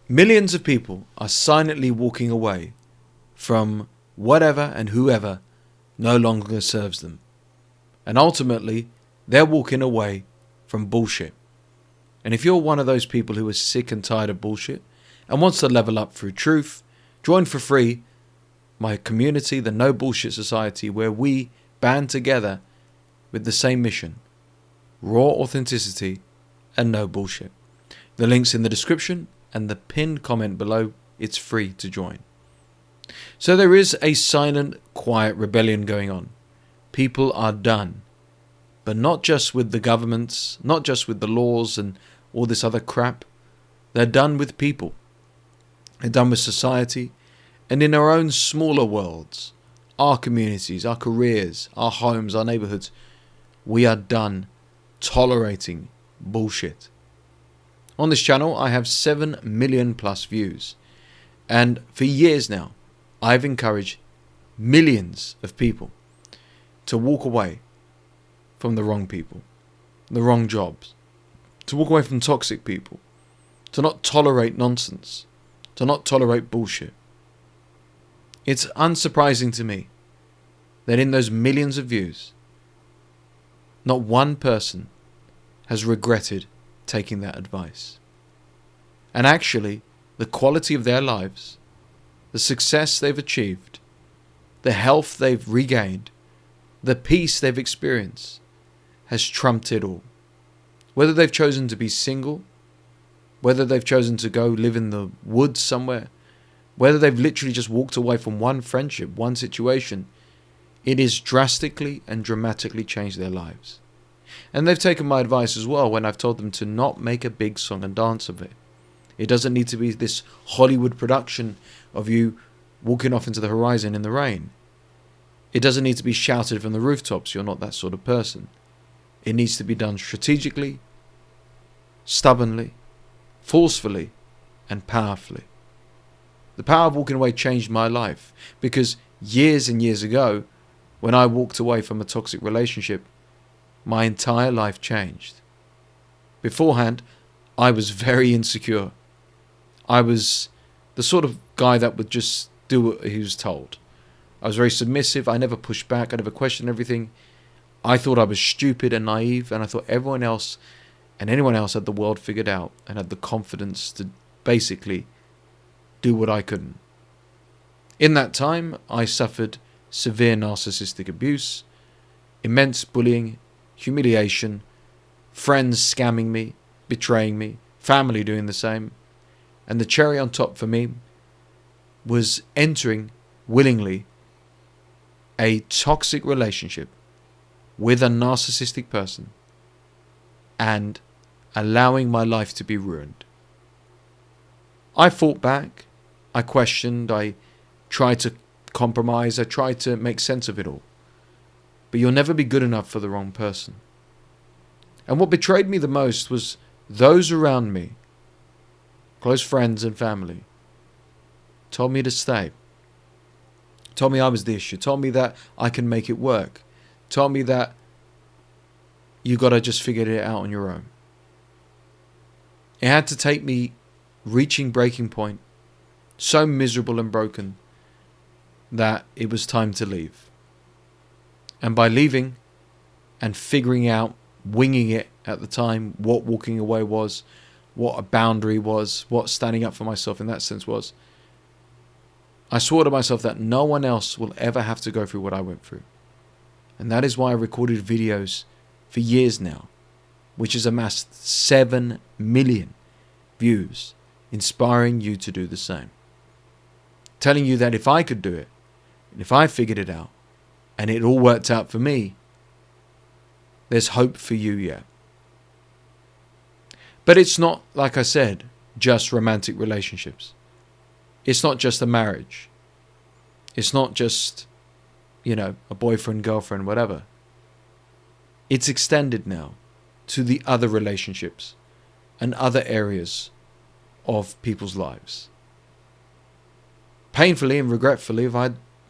Millions of people are silently walking away from whatever and whoever no longer serves them. And ultimately, they're walking away from bullshit. And if you're one of those people who is sick and tired of bullshit and wants to level up through truth, join for free my community, the No Bullshit Society, where we band together with the same mission: raw authenticity and no bullshit. The link's in the description and the pinned comment below. It's free to join. So there is a silent, quiet rebellion going on. People are done. But not just with the governments, not just with the laws and all this other crap. They're done with people. They're done with society. And in our own smaller worlds, our communities, our careers, our homes, our neighborhoods, we are done tolerating bullshit. On this channel, I have 7 million plus views. And for years now, I've encouraged millions of people to walk away from the wrong people, the wrong jobs, to walk away from toxic people, to not tolerate nonsense, to not tolerate bullshit. It's unsurprising to me that in those millions of views, not one person has regretted taking that advice. And actually, the quality of their lives, the success they've achieved, the health they've regained, the peace they've experienced has trumped it all. Whether they've chosen to be single, whether they've chosen to go live in the woods somewhere, whether they've literally just walked away from one friendship, one situation, it has drastically and dramatically changed their lives. And they've taken my advice as well when I've told them to not make a big song and dance of it. It doesn't need to be this Hollywood production of you walking off into the horizon in the rain. It doesn't need to be shouted from the rooftops. You're not that sort of person. It needs to be done strategically, stubbornly, forcefully, and powerfully. The power of walking away changed my life because years and years ago, when I walked away from a toxic relationship, my entire life changed. Beforehand, I was very insecure. I was the sort of guy that would just do what he was told. I was very submissive. I never pushed back. I never questioned everything. I thought I was stupid and naive, and I thought everyone else and anyone else had the world figured out and had the confidence to basically do what I couldn't. In that time, I suffered severe narcissistic abuse, immense bullying, humiliation, friends scamming me, betraying me, family doing the same. And the cherry on top for me was entering willingly a toxic relationship with a narcissistic person and allowing my life to be ruined. I fought back, I questioned, I tried to compromise, I tried to make sense of it all. But you'll never be good enough for the wrong person. And what betrayed me the most was those around me, close friends and family, told me to stay. Told me I was the issue. Told me that I can make it work. Told me that you got to just figure it out on your own. It had to take me reaching breaking point, so miserable and broken, that it was time to leave. And by leaving and figuring out, winging it at the time, what walking away was, what a boundary was, what standing up for myself in that sense was, I swore to myself that no one else will ever have to go through what I went through. And that is why I recorded videos for years now, which has amassed 7 million views, inspiring you to do the same. Telling you that if I could do it, and if I figured it out, and it all worked out for me, there's hope for you yet. But it's not, like I said, just romantic relationships. It's not just a marriage. It's not just, a boyfriend, girlfriend, whatever. It's extended now to the other relationships and other areas of people's lives. Painfully and regretfully,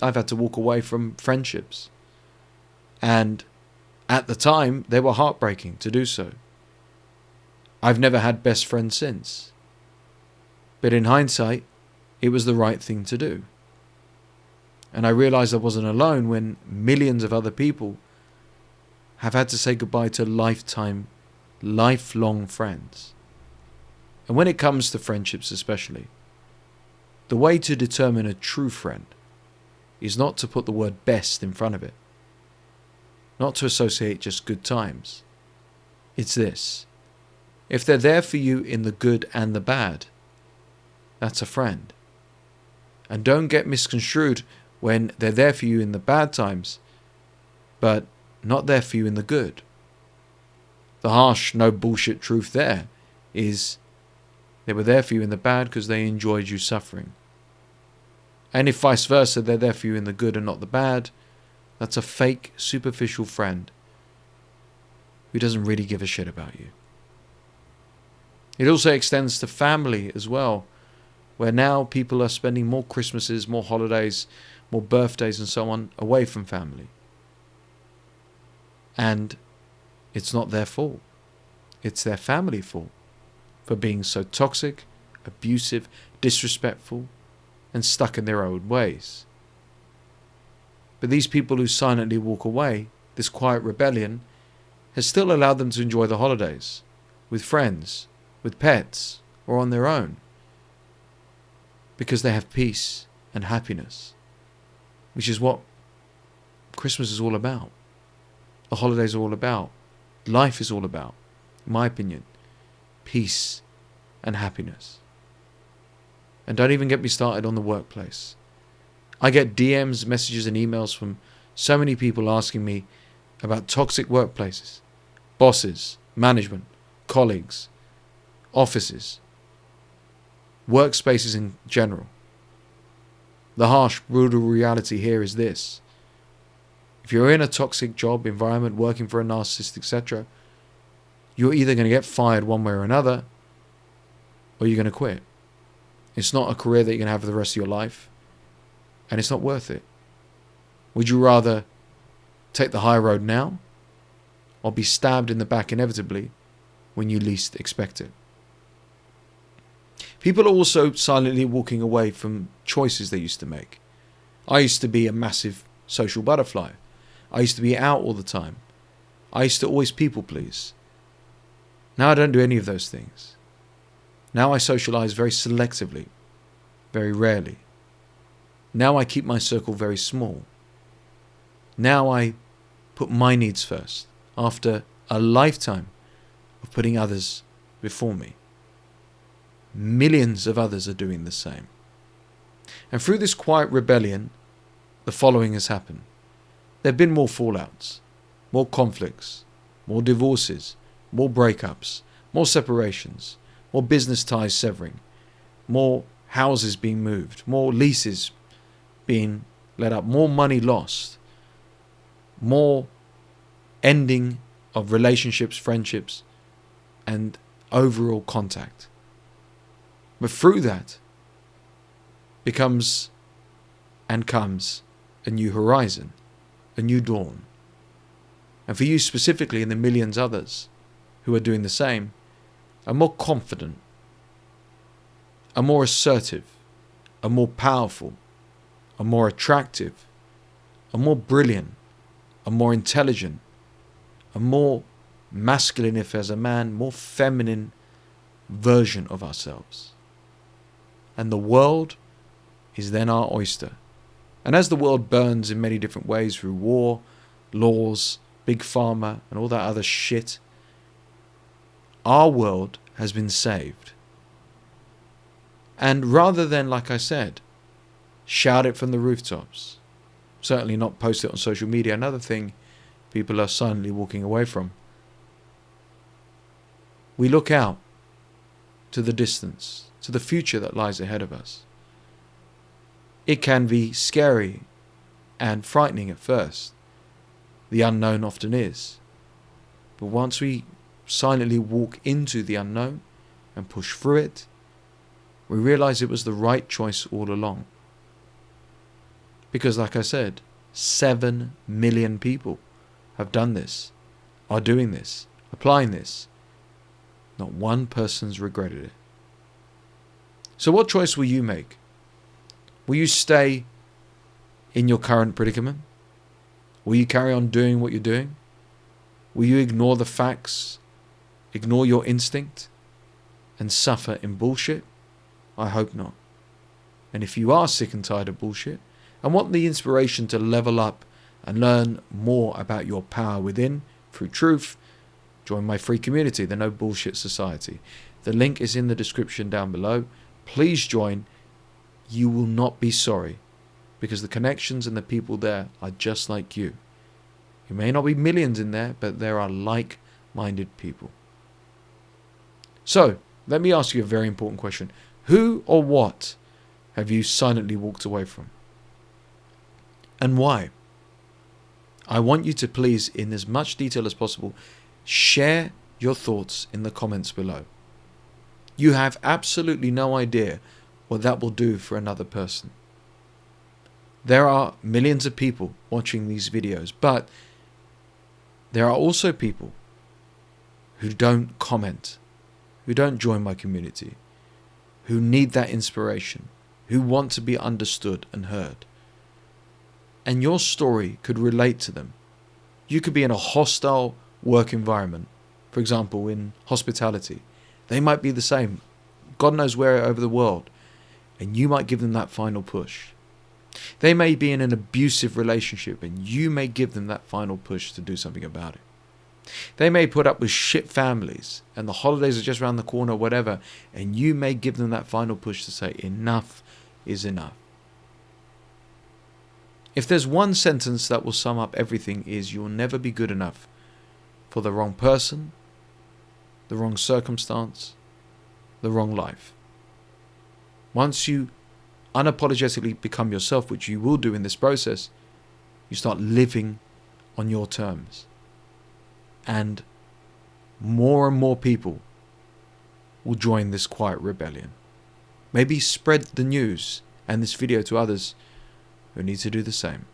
I've had to walk away from friendships. And at the time, they were heartbreaking to do so. I've never had best friends since. But in hindsight, it was the right thing to do. And I realized I wasn't alone when millions of other people have had to say goodbye to lifelong friends. And when it comes to friendships especially, the way to determine a true friend is not to put the word best in front of it, not to associate just good times. It's this: if they're there for you in the good and the bad, that's a friend. And don't get misconstrued when they're there for you in the bad times, but not there for you in the good. The harsh, no bullshit truth there is they were there for you in the bad because they enjoyed you suffering. And if vice versa, they're there for you in the good and not the bad, that's a fake, superficial friend who doesn't really give a shit about you. It also extends to family as well, where now people are spending more Christmases, more holidays, more birthdays and so on away from family. And it's not their fault. It's their family's fault for being so toxic, abusive, disrespectful, and stuck in their old ways. But these people who silently walk away, this quiet rebellion, has still allowed them to enjoy the holidays, with friends, with pets, or on their own, because they have peace and happiness, which is what Christmas is all about. The holidays are all about. Life is all about, in my opinion, peace and happiness. And don't even get me started on the workplace. I get DMs, messages and emails from so many people asking me about toxic workplaces, bosses, management, colleagues, offices, workspaces in general. The harsh, brutal reality here is this: if you're in a toxic job environment, working for a narcissist, etc., you're either going to get fired one way or another, or you're going to quit. It's not a career that you're going to have for the rest of your life, and it's not worth it. Would you rather take the high road now, or be stabbed in the back inevitably when you least expect it? People are also silently walking away from choices they used to make. I used to be a massive social butterfly. I used to be out all the time. I used to always people please. Now I don't do any of those things. Now I socialize very selectively, very rarely. Now I keep my circle very small. Now I put my needs first, after a lifetime of putting others before me. Millions of others are doing the same. And through this quiet rebellion, the following has happened. There have been more fallouts, more conflicts, more divorces, more breakups, more separations, more business ties severing, more houses being moved, more leases being let up, more money lost, more ending of relationships, friendships, and overall contact. But through that becomes and comes a new horizon, a new dawn. And for you specifically, and the millions others who are doing the same, a more confident, a more assertive, a more powerful, a more attractive, a more brilliant, a more intelligent, a more masculine, if as a man, more feminine version of ourselves. And the world is then our oyster. And as the world burns in many different ways through war, laws, big pharma, and all that other shit, our world has been saved. And rather than, like I said, shout it from the rooftops, certainly not post it on social media, another thing people are silently walking away from, we look out to the distance, to the future that lies ahead of us. It can be scary and frightening at first. The unknown often is. But once we silently walk into the unknown and push through it, we realize it was the right choice all along. Because like I said, 7 million people have done this, are doing this, applying this. Not one person's regretted it. So what choice will you make? Will you stay in your current predicament? Will you carry on doing what you're doing? Will you ignore the facts, ignore your instinct, and suffer in bullshit? I hope not. And if you are sick and tired of bullshit and want the inspiration to level up and learn more about your power within through truth, join my free community, the No Bullshit Society. The link is in the description down below. Please join. You will not be sorry, because the connections and the people there are just like you. You may not be millions in there, but there are like-minded people. So, let me ask you a very important question. Who or what have you silently walked away from? And why? I want you to please, in as much detail as possible, share your thoughts in the comments below. You have absolutely no idea what that will do for another person. There are millions of people watching these videos, but there are also people who don't comment, who don't join my community, who need that inspiration, who want to be understood and heard. And your story could relate to them. You could be in a hostile work environment, for example, in hospitality. They might be the same, God knows where over the world, and you might give them that final push. They may be in an abusive relationship, and you may give them that final push to do something about it. They may put up with shit families, and the holidays are just around the corner or whatever, and you may give them that final push to say enough is enough. If there's one sentence that will sum up everything, is you'll never be good enough for the wrong person, the wrong circumstance, the wrong life. Once you unapologetically become yourself, which you will do in this process, you start living on your terms. And more people will join this quiet rebellion. Maybe spread the news and this video to others who need to do the same.